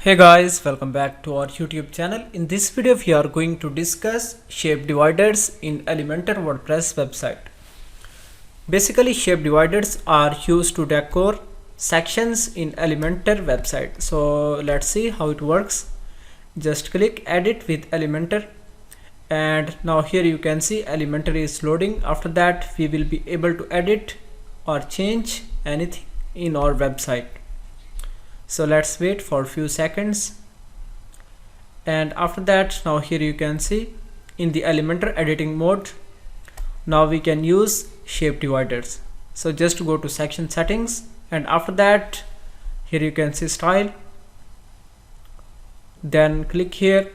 Hey guys, welcome back to our YouTube channel. In this video we are going to discuss shape dividers in Elementor WordPress website. Basically shape dividers are used to decor sections in Elementor website. So let's see how it works. Just click edit with Elementor, and now here you can see Elementor is loading. After that we will be able to edit or change anything in our website. So let's wait for a few seconds, and after that now here you can see in the Elementor editing mode now we can use shape dividers. So just go to section settings, and after that here you can see style, then click here.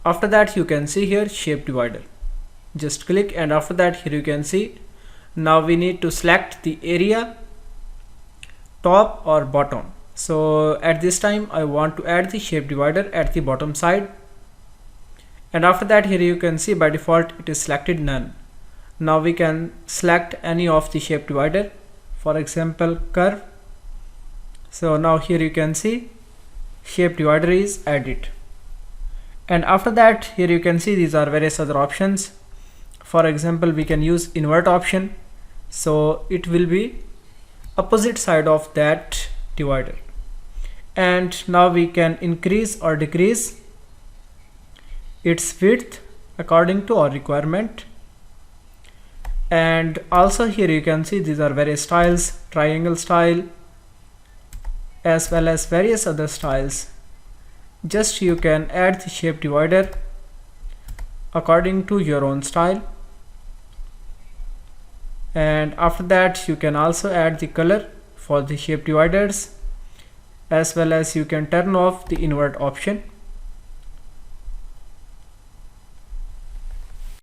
After that you can see here shape divider, just click, and after that here you can see now we need to select the area, top or bottom. So at this time I want to add the shape divider at the bottom side, and after that here you can see by default it is selected none. Now we can select any of the shape divider, for example curve. So now here you can see shape divider is added, and after that here you can see these are various other options. For example we can use invert option, so it will be opposite side of that divider. And now we can increase or decrease its width according to our requirement. And also here you can see these are various styles, triangle style as well as various other styles. Just you can add the shape divider according to your own style, and after that you can also add the color for the shape dividers, as well as you can turn off the invert option.